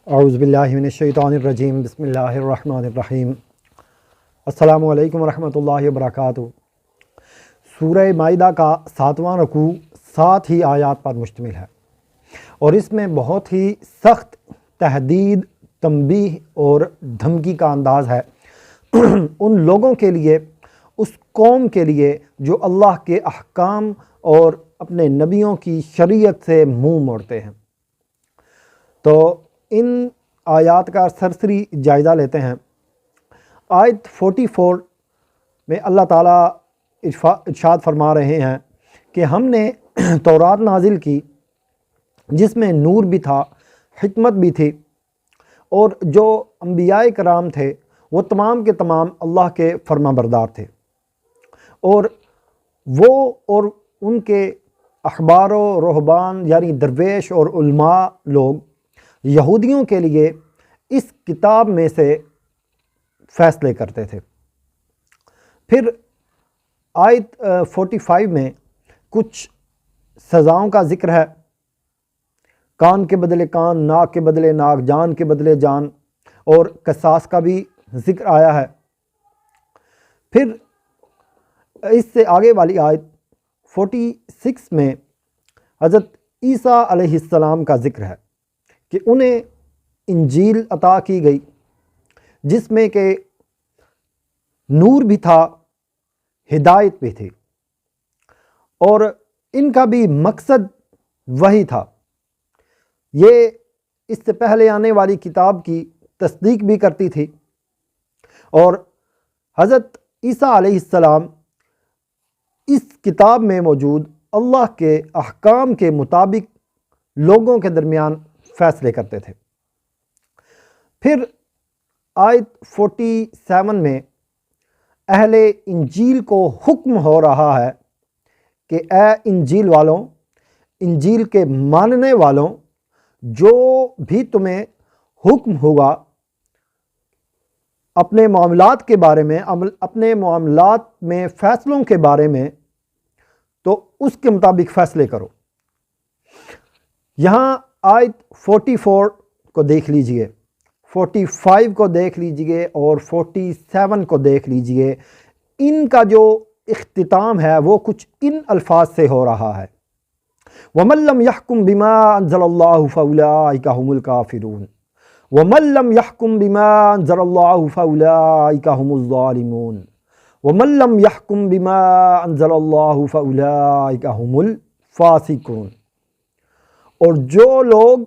اعوذ باللہ من الشیطان الرجیم، بسم اللہ الرحمن الرحیم۔ السلام علیکم ورحمۃ اللہ وبرکاتہ۔ سورہ مائدہ کا 7واں رکوع 7 ہی آیات پر مشتمل ہے، اور اس میں بہت ہی سخت تہدید، تنبیہ اور دھمکی کا انداز ہے ان لوگوں کے لیے، اس قوم کے لیے جو اللہ کے احکام اور اپنے نبیوں کی شریعت سے منہ موڑتے ہیں۔ تو ان آیات کا سرسری جائزہ لیتے ہیں۔ آیت 44 میں اللہ تعالیٰ ارشاد فرما رہے ہیں کہ ہم نے تورات نازل کی جس میں نور بھی تھا، حکمت بھی تھی، اور جو انبیاء کرام تھے وہ تمام کے تمام اللہ کے فرما بردار تھے، اور وہ اور ان کے احبار و رہبان یعنی درویش اور علماء لوگ یہودیوں کے لیے اس کتاب میں سے فیصلے کرتے تھے۔ پھر آیت 45 میں کچھ سزاؤں کا ذکر ہے، کان کے بدلے کان، ناک کے بدلے ناک، جان کے بدلے جان، اور قصاص کا بھی ذکر آیا ہے۔ پھر اس سے آگے والی آیت 46 میں حضرت عیسیٰ علیہ السلام کا ذکر ہے کہ انہیں انجیل عطا کی گئی جس میں کہ نور بھی تھا، ہدایت بھی تھی، اور ان کا بھی مقصد وہی تھا۔ یہ اس سے پہلے آنے والی کتاب کی تصدیق بھی کرتی تھی، اور حضرت عیسیٰ علیہ السلام اس کتاب میں موجود اللہ کے احکام کے مطابق لوگوں کے درمیان فیصلے کرتے تھے۔ پھر آیت 47 میں اہل انجیل کو حکم ہو رہا ہے کہ اے انجیل والوں، انجیل کے ماننے والوں، جو بھی تمہیں حکم ہوگا اپنے معاملات کے بارے میں، اپنے معاملات میں فیصلوں کے بارے میں، تو اس کے مطابق فیصلے کرو۔ یہاں آیت 44 کو دیکھ لیجئے، 45 کو دیکھ لیجئے اور 47 کو دیکھ لیجئے۔ ان کا جو اختتام ہے وہ کچھ ان الفاظ سے ہو رہا ہے: وَمَن لَّمْ يَحْكُم بِمَا أَنزَلَ اللَّهُ فَأُولَٰئِكَ هُمُ الْكَافِرُونَ وَمَن لَّمْ يَحْكُم بِمَا أَنزَلَ اللَّهُ فَأُولَٰئِكَ هُمُ الظَّالِمُونَ وَمَن لَّمْ يَحْكُم بِمَا أَنزَلَ اللَّهُ فَأُولَٰئِكَ هُمُ الْفَاسِقُونَ۔ اور جو لوگ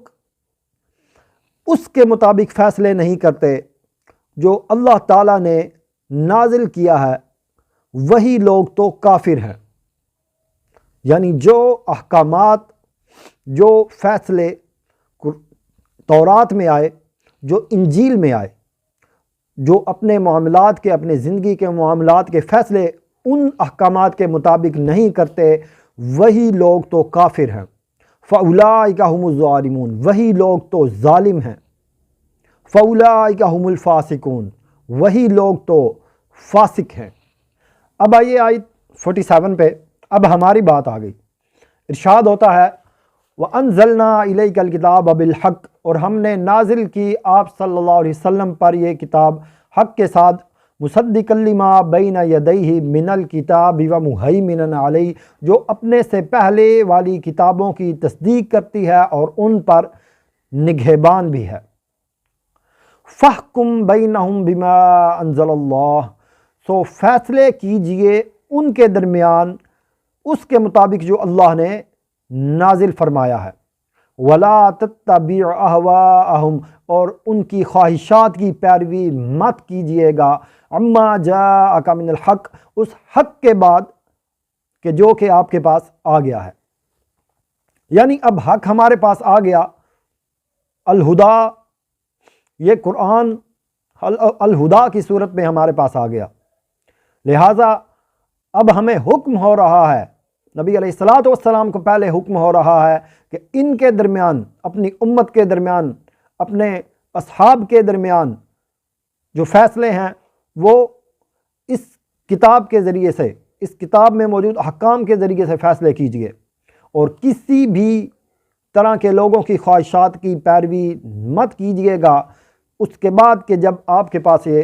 اس کے مطابق فیصلے نہیں کرتے جو اللہ تعالیٰ نے نازل کیا ہے، وہی لوگ تو کافر ہیں۔ یعنی جو احکامات، جو فیصلے تورات میں آئے، جو انجیل میں آئے، جو اپنے معاملات کے، اپنے زندگی کے معاملات کے فیصلے ان احکامات کے مطابق نہیں کرتے، وہی لوگ تو کافر ہیں۔ فَأُولَٰئِكَ هُمُ الظَّالِمُونَ، وہی لوگ تو ظالم ہیں۔ فَأُولَٰئِكَ هُمُ الْفَاسِقُونَ، وہی لوگ تو فاسق ہیں۔ اب آئیے آیت 47 پہ، اب ہماری بات آ گئی۔ ارشاد ہوتا ہے وَأَنزَلْنَا إِلَيْكَ الْكِتَابَ بِالْحَقِّ، اور ہم نے نازل کی آپ صلی اللہ علیہ وسلم پر یہ کتاب حق کے ساتھ، مصدقا لما بین یدیہ من الکتاب ومہیمنا علیہ، جو اپنے سے پہلے والی کتابوں کی تصدیق کرتی ہے اور ان پر نگہبان بھی ہے۔ فاحکم بینہم بما انزل اللہ، سو فیصلے کیجئے ان کے درمیان اس کے مطابق جو اللہ نے نازل فرمایا ہے۔ ولا تتبع اہواءہم، اور ان کی خواہشات کی پیروی مت کیجئے گا، عما جاءک من الحق، اس حق کے بعد کہ جو کہ آپ کے پاس آ گیا ہے۔ یعنی اب حق ہمارے پاس آ گیا، الہدا، یہ قرآن الہدا کی صورت میں ہمارے پاس آ گیا، لہٰذا اب ہمیں حکم ہو رہا ہے، نبی علیہ الصلاۃ والسلام کو پہلے حکم ہو رہا ہے کہ ان کے درمیان، اپنی امت کے درمیان، اپنے اصحاب کے درمیان جو فیصلے ہیں وہ اس کتاب کے ذریعے سے، اس کتاب میں موجود احکام کے ذریعے سے فیصلے کیجئے، اور کسی بھی طرح کے لوگوں کی خواہشات کی پیروی مت کیجیے گا اس کے بعد کہ جب آپ کے پاس یہ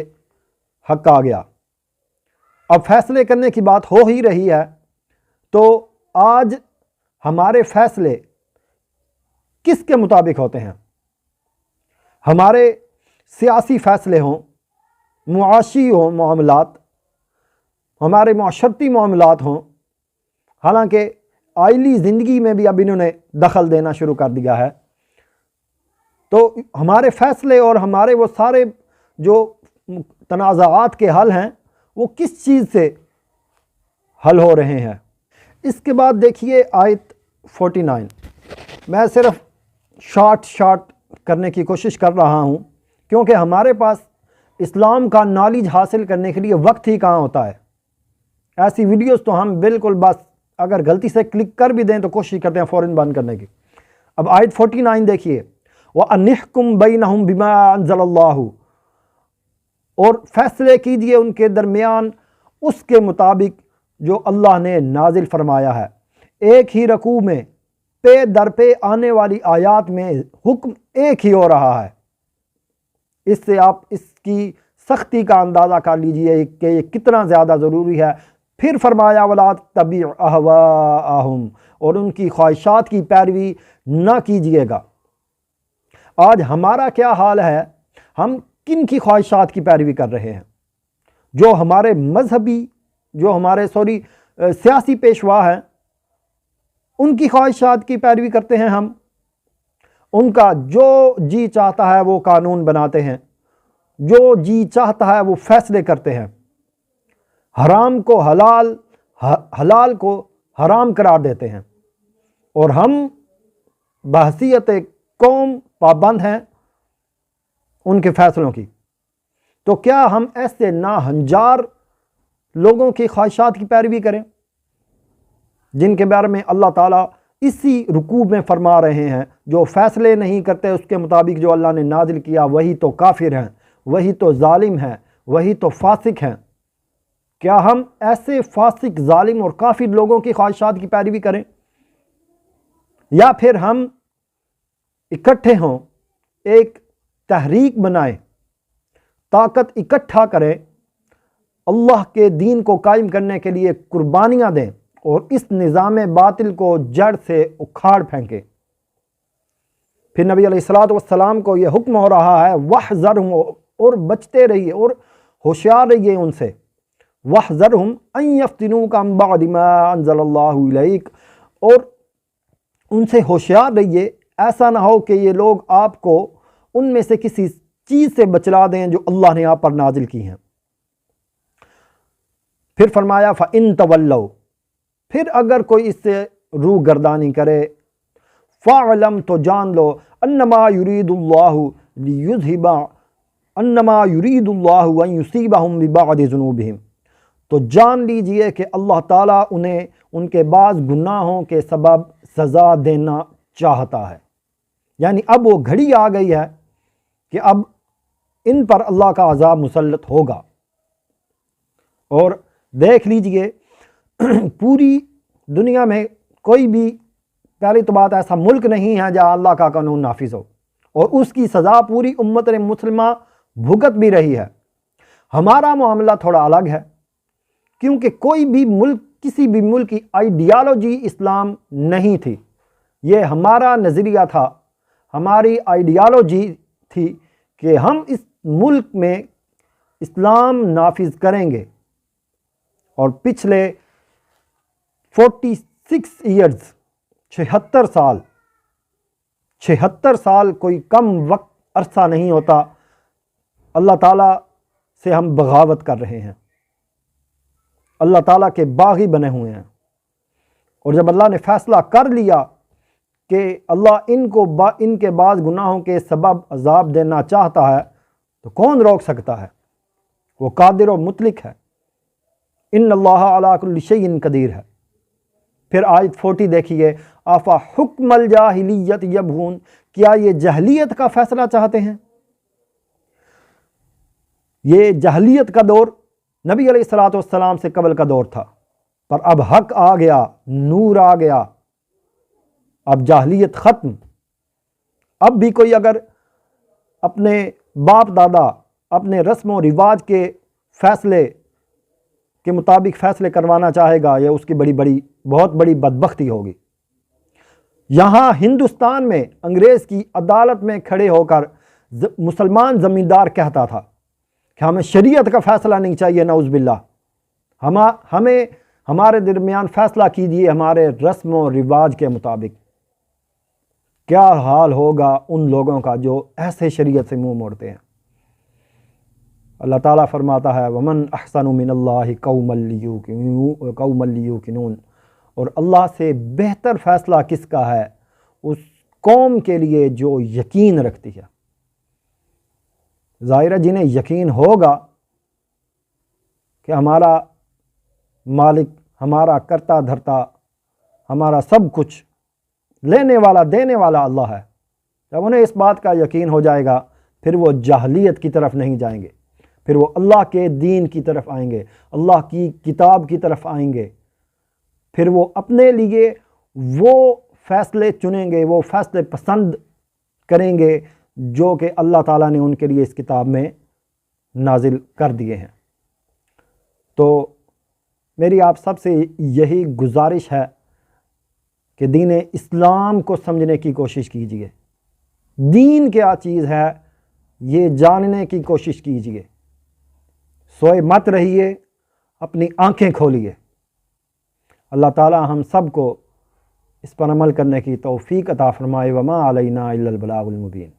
حق آ گیا۔ اب فیصلے کرنے کی بات ہو ہی رہی ہے، تو آج ہمارے فیصلے کس کے مطابق ہوتے ہیں؟ ہمارے سیاسی فیصلے ہوں، معاشی ہوں معاملات، ہمارے معاشرتی معاملات ہوں، حالانکہ آئلی زندگی میں بھی اب انہوں نے دخل دینا شروع کر دیا ہے، تو ہمارے فیصلے اور ہمارے وہ سارے جو تنازعات کے حل ہیں وہ کس چیز سے حل ہو رہے ہیں؟ اس کے بعد دیکھیے آیت 49۔ میں صرف شارٹ کرنے کی کوشش کر رہا ہوں کیونکہ ہمارے پاس اسلام کا نالج حاصل کرنے کے لیے وقت ہی کہاں ہوتا ہے۔ ایسی ویڈیوز تو ہم بالکل بس اگر غلطی سے کلک کر بھی دیں تو کوشش کرتے ہیں فوراً بند کرنے کی۔ اب آیت 49 دیکھیے، وَأَنِحْكُمْ بَيْنَهُمْ بِمَا أَنزَلَ اللَّهُ، اور فیصلے کیجئے ان کے درمیان اس کے مطابق جو اللہ نے نازل فرمایا ہے۔ ایک ہی رکوع میں پے در پے آنے والی آیات میں حکم ایک ہی ہو رہا ہے، اس سے آپ اس کی سختی کا اندازہ کر لیجئے کہ یہ کتنا زیادہ ضروری ہے۔ پھر فرمایا وَلَا تَتَّبِعْ أَهْوَاءَهُمْ، اور ان کی خواہشات کی پیروی نہ کیجئے گا۔ آج ہمارا کیا حال ہے؟ ہم کن کی خواہشات کی پیروی کر رہے ہیں؟ جو ہمارے مذہبی، جو ہمارے سیاسی پیشوا ہیں، ان کی خواہشات کی پیروی کرتے ہیں ہم۔ ان کا جو جی چاہتا ہے وہ قانون بناتے ہیں، جو جی چاہتا ہے وہ فیصلے کرتے ہیں، حرام کو حلال، حلال کو حرام قرار دیتے ہیں، اور ہم بحیثیت قوم پابند ہیں ان کے فیصلوں کی۔ تو کیا ہم ایسے ناہنجار لوگوں کی خواہشات کی پیروی کریں جن کے بارے میں اللہ تعالیٰ اسی رکوع میں فرما رہے ہیں جو فیصلے نہیں کرتے اس کے مطابق جو اللہ نے نازل کیا وہی تو کافر ہیں، وہی تو ظالم ہیں، وہی تو فاسق ہیں؟ کیا ہم ایسے فاسق، ظالم اور کافر لوگوں کی خواہشات کی پیروی کریں، یا پھر ہم اکٹھے ہوں، ایک تحریک بنائیں، طاقت اکٹھا کریں، اللہ کے دین کو قائم کرنے کے لیے قربانیاں دیں اور اس نظام باطل کو جڑ سے اکھاڑ پھینکیں؟ پھر نبی علیہ الصلوۃ والسلام کو یہ حکم ہو رہا ہے وَاحْذَرْهُمْ، اور بچتے رہیے اور ہوشیار رہیے ان سے، وَاحْذَرْهُمْ أَن يَفْتِنُوكَ عَن بَعْدِ مَا أَنزَلَ اللَّهُ إِلَيْكَ، اور ان سے ہوشیار رہیے، ایسا نہ ہو کہ یہ لوگ آپ کو ان میں سے کسی چیز سے بچلا دیں جو اللہ نے آپ پر نازل کی ہیں۔ پھر فرمایا فَإِن تَوَلَّوْا، پھر اگر کوئی اس سے روح گردانی کرے، فَاعْلَمْ، تو جان لو، أَنَّمَا يُرِيدُ اللَّهُ لِيُذْهِبَ أَنَّمَا يُرِيدُ اللَّهُ أَن يُصِيبَهُم بِبَعْضِ ذُنُوبِهِمْ، تو جان لیجئے کہ اللہ تعالیٰ انہیں ان کے بعض گناہوں کے سبب سزا دینا چاہتا ہے۔ یعنی اب وہ گھڑی آ گئی ہے کہ اب ان پر اللہ کا عذاب مسلط ہوگا۔ اور دیکھ لیجئے پوری دنیا میں کوئی بھی، پہلی تو بات ایسا ملک نہیں ہے جہاں اللہ کا قانون نافذ ہو، اور اس کی سزا پوری امت مسلمہ بھگت بھی رہی ہے۔ ہمارا معاملہ تھوڑا الگ ہے کیونکہ کوئی بھی ملک، کسی بھی ملک کی آئیڈیالوجی اسلام نہیں تھی، یہ ہمارا نظریہ تھا، ہماری آئیڈیالوجی تھی کہ ہم اس ملک میں اسلام نافذ کریں گے۔ اور پچھلے 46 ایئرز، 76 سال کوئی کم وقت عرصہ نہیں ہوتا، اللہ تعالیٰ سے ہم بغاوت کر رہے ہیں، اللہ تعالیٰ کے باغی بنے ہوئے ہیں۔ اور جب اللہ نے فیصلہ کر لیا کہ اللہ ان کے بعض گناہوں کے سبب عذاب دینا چاہتا ہے تو کون روک سکتا ہے؟ وہ قادر و مطلق ہے، ان اللہ علی کل شیء قدیر ہے۔ پھر آیت 40 دیکھیے، آفا حکم الجاہلیت یبغون، کیا یہ جہلیت کا فیصلہ چاہتے ہیں؟ یہ جہلیت کا دور نبی علیہ الصلوۃ والسلام سے قبل کا دور تھا، پر اب حق آ گیا، نور آ گیا، اب جاہلیت ختم. اب بھی کوئی اگر اپنے باپ دادا اپنے رسم و رواج کے فیصلے کے مطابق فیصلے کروانا چاہے گا، یہ اس کی بہت بڑی بدبختی ہوگی. یہاں ہندوستان میں انگریز کی عدالت میں کھڑے ہو کر مسلمان زمیندار کہتا تھا کہ ہمیں شریعت کا فیصلہ نہیں چاہیے، نعوذ باللہ، ہمیں ہمارے درمیان فیصلہ کیجیے ہمارے رسم و رواج کے مطابق. کیا حال ہوگا ان لوگوں کا جو ایسے شریعت سے منہ موڑتے ہیں. اللہ تعالیٰ فرماتا ہے وَمَنْ أَحْسَنُ مِنَ اللَّهِ قَوْمًا لِيُوقِنُونَ، اور اللہ سے بہتر فیصلہ کس کا ہے؟ اس قوم کے لیے جو یقین رکھتی ہے. ظاہر ہے جنہیں یقین ہوگا کہ ہمارا مالک، ہمارا کرتا دھرتا، ہمارا سب کچھ لینے والا دینے والا اللہ ہے، جب انہیں اس بات کا یقین ہو جائے گا پھر وہ جاہلیت کی طرف نہیں جائیں گے، پھر وہ اللہ کے دین کی طرف آئیں گے، اللہ کی کتاب کی طرف آئیں گے. پھر وہ اپنے لیے وہ فیصلے چنیں گے، وہ فیصلے پسند کریں گے جو کہ اللہ تعالیٰ نے ان کے لیے اس کتاب میں نازل کر دیے ہیں. تو میری آپ سب سے یہی گزارش ہے کہ دین اسلام کو سمجھنے کی کوشش کیجیے. دین کیا چیز ہے یہ جاننے کی کوشش کیجیے. سوئے مت رہیے، اپنی آنکھیں کھولیے. اللہ تعالی ہم سب کو اس پر عمل کرنے کی توفیق عطا فرمائے. وما علینا الا البلاغ المبین.